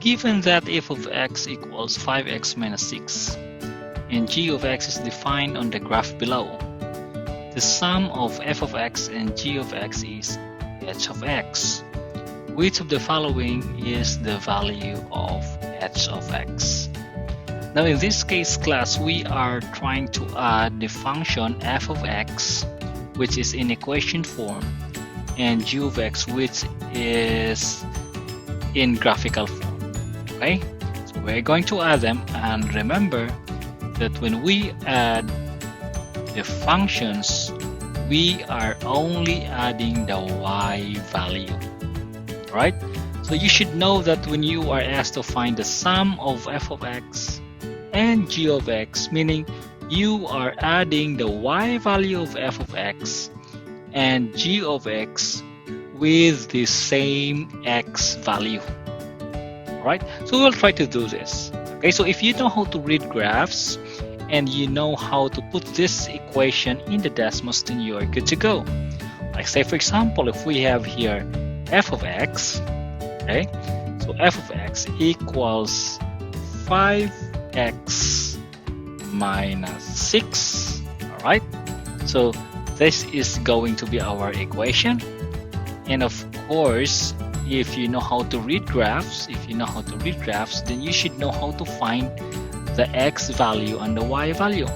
Given that f of x equals 5x minus 6 and g of x is defined on the graph below, the sum of f of x and g of x is h of x. Which of the following is the value of h of x? Now in this case, class, we are trying to add the function f of x, which is in equation form, and g of x, which is in graphical form. Okay, so we're going to add them, and remember that when we add the functions, we are only adding the y value. Right? So you should know that when you are asked to find the sum of f of x and g of x, meaning you are adding the y value of f of x and g of x with the same x value. Alright, so we'll try to do this. Okay, so if you know how to read graphs and you know how to put this equation in the Desmos, then you are good to go. Like say for example, if we have here f of x, okay, so f of x equals 5x minus 6. Alright, so this is going to be our equation. And of course, if you know how to read graphs, then you should know how to find the x value and the y value.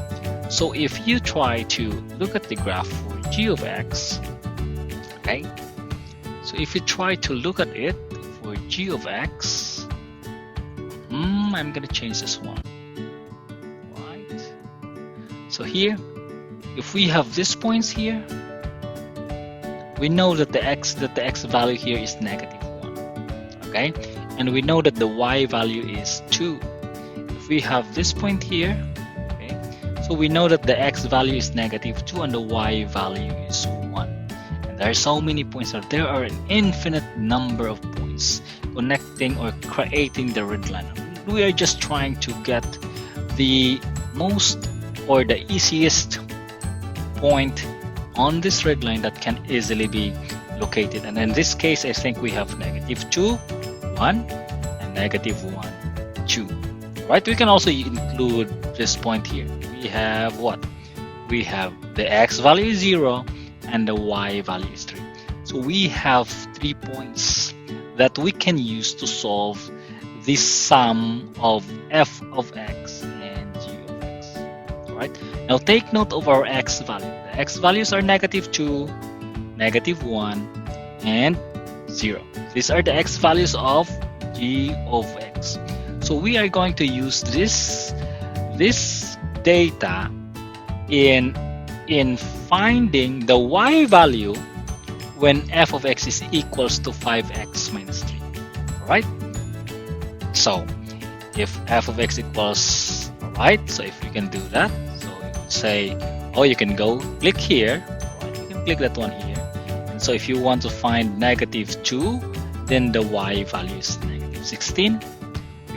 So if you try to look at the graph for g of x, okay, so if you try to look at it for g of x, I'm gonna change this one. Right. So here, if we have these points here, we know that the x value here is -1. Okay, and we know that the y value is 2. If we have this point here, okay, so we know that the x value is -2 and the y value is 1. There are so many points, or there are an infinite number of points connecting or creating the red line. We are just trying to get the most or the easiest point on this red line that can easily be located. And in this case, I think we have -2, 1, and -1, 2. Right? We can also include this point here. We have what? We have the x value is 0 and the y value is 3. So we have 3 points that we can use to solve this sum of f of x and g of x. Alright, now take note of our x value. The x values are -2, -1, and 0. These are the x values of g of x. So we are going to use this data in finding the y value when f of x is equals to 5x minus 3. Alright? So if f of x equals, alright, so if you can do that, so you can say, oh, you can go click here, alright, you can click that one here. And so if you want to find -2, then the y value is -16.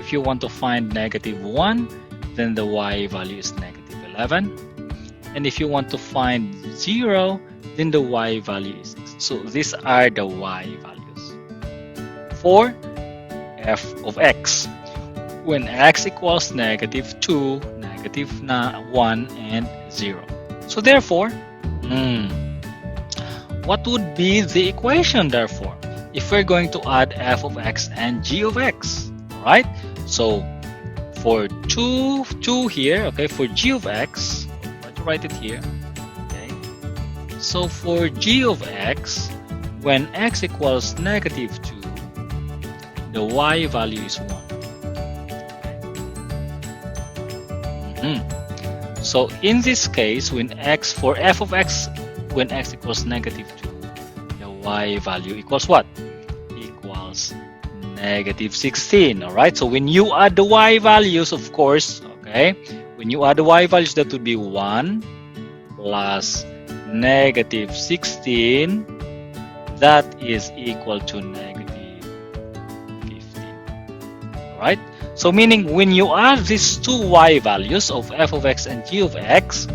If you want to find -1, then the y value is -11. And if you want to find 0, then the y value is 6. So these are the y values for f of x when x equals -2, -1, and 0. So therefore, what would be the equation therefore if we're going to add f of x and g of x? Alright, so for 2 here, okay, for g of x, write it here. Okay, so for g of x, when x equals -2, the y value is 1. So in this case, when x for f of x, when x equals -2, the y value equals what? Equals -16. All right. So when you add the y values, of course, okay, when you add the y values, that would be 1 plus -16. That is equal to -15. All right. So meaning when you add these two y values of f of x and g of x,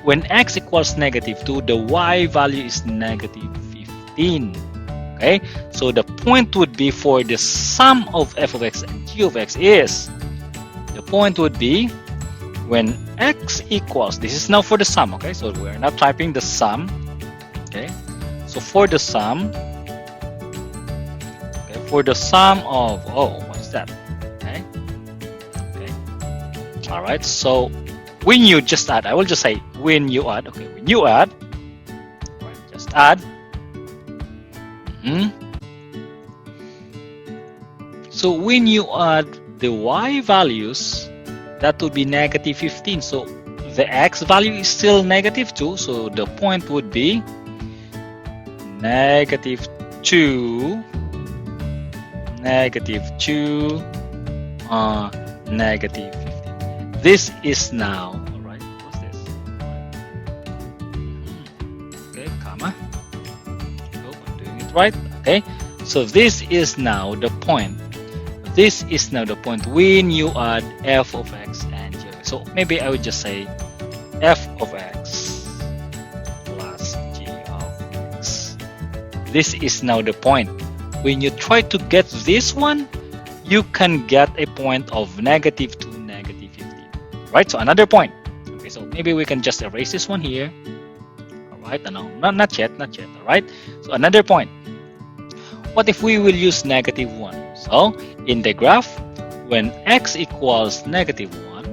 when x equals -2, the y value is -15. Okay, so the point would be for the sum of f of x and g of x is, the point would be when x equals, this is now for the sum, okay, so we're not typing the sum, okay, so for the sum, okay, for the sum of, oh, what's that, okay, all right, so when you just add, I will just say when you add, okay, when you add, right, just add. So when you add the y values, that would be negative 15. So the x value is still negative 2. So the point would be negative 2, negative 2, negative 15. This is now, all right, what's this? Okay, comma. Oh, I'm doing it right. Okay, so this is now the point. This is now the point when you add f of x and g of x. So maybe I would just say f of x plus g of x. This is now the point. When you try to get this one, you can get a point of negative 2, negative 15. Right? So another point. Okay, so maybe we can just erase this one here. Alright, no, not yet. Alright. So another point. What if we will use negative 1? So in the graph, when x equals negative 1,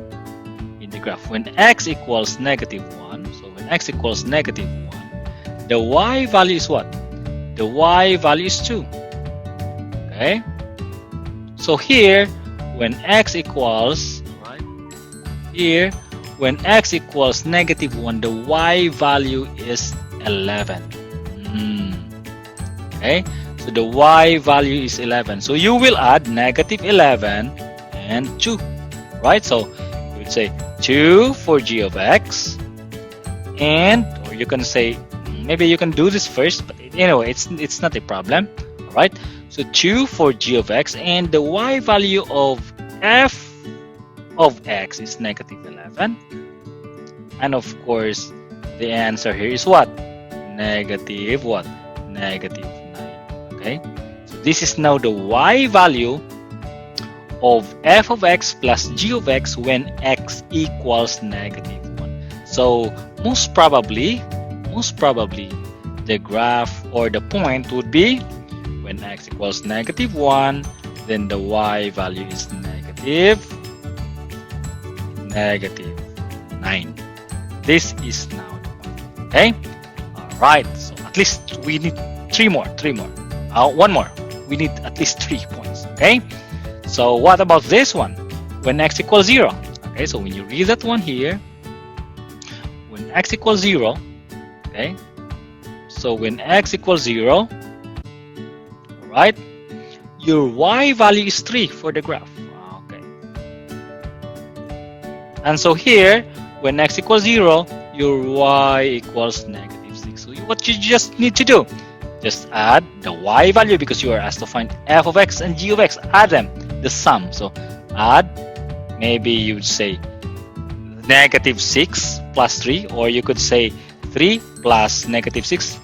in the graph, when x equals negative 1, so when x equals negative 1, the y value is what? The y value is 2. Okay? So here, when x equals, right? Here, when x equals negative 1, the y value is 11. Okay? So the y value is 11. So you will add negative 11 and 2. Right? So you would say 2 for g of x. And, or you can say, maybe you can do this first, but anyway, it's not a problem. Alright? So 2 for g of x, and the y value of f of x is negative 11. And of course, the answer here is what? Negative what? Negative 9. Okay, so this is now the y value of f of x plus g of x when x equals negative 1. So most probably the graph or the point would be when x equals negative 1, then the y value is negative 9. This is now the point. Okay, all right, so at least we need three more. One more. We need at least 3 points. Okay. So what about this one? When x equals 0. Okay. So when you read that one here, when x equals 0. Okay. So when x equals 0, right? Your y value is 3 for the graph. Okay. And so here, when x equals 0, your y equals negative 6. So what you just need to do? Just add the y value because you are asked to find f of x and g of x. Add them, the sum. So add, maybe you would say negative 6 plus 3, or you could say 3 plus negative 6.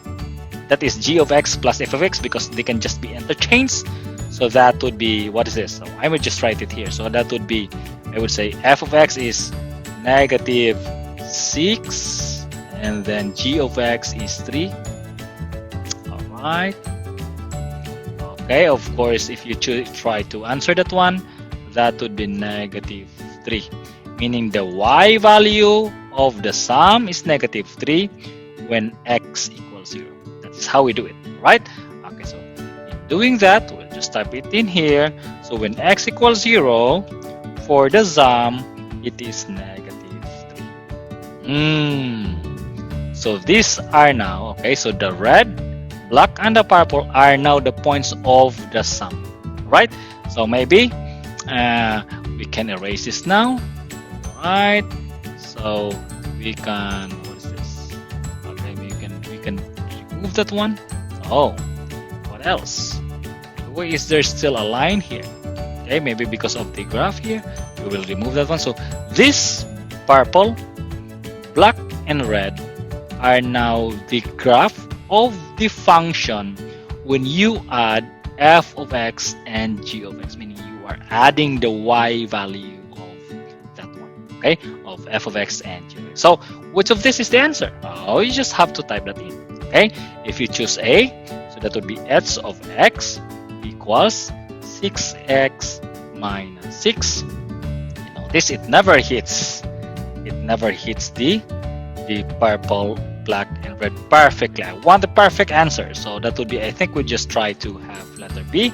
That is g of x plus f of x because they can just be interchanged. So that would be, what is this? So I would just write it here. So that would be, I would say f of x is negative 6 and then g of x is 3. Right. Okay, of course, if you try to answer that one, that would be negative 3, meaning the y value of the sum is negative 3 when x equals 0. That's how we do it, right? Okay, so in doing that, we'll just type it in here. So when x equals 0, for the sum, it is negative 3. So these are now, okay, so the red, black and the purple are now the points of the sum, right? So maybe we can erase this now, right? So we can, what is this? Okay, we can remove that one. Oh, what else? Why is there still a line here? Okay, maybe because of the graph here, we will remove that one. So this purple, black and red are now the graph of the function when you add f of x and g of x, meaning you are adding the y value of that one, okay, of f of x and g of x. So which of this is the answer? Oh, you just have to type that in, okay? If you choose A, so that would be h of x equals 6x minus 6. You notice it never hits the purple, black, and red perfectly. I want the perfect answer. So that would be, I think we just try to have letter B,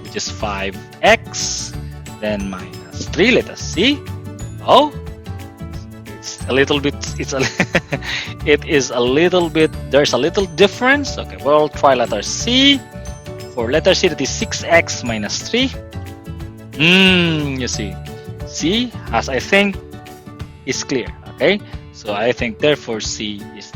which is 5x, then minus 3. Let us see. Oh, it's a little bit, it is a little bit, there's a little difference. Okay, we'll try letter C. For letter C, that is 6x minus 3. You see, C, as I think, is clear. Okay, so I think therefore C is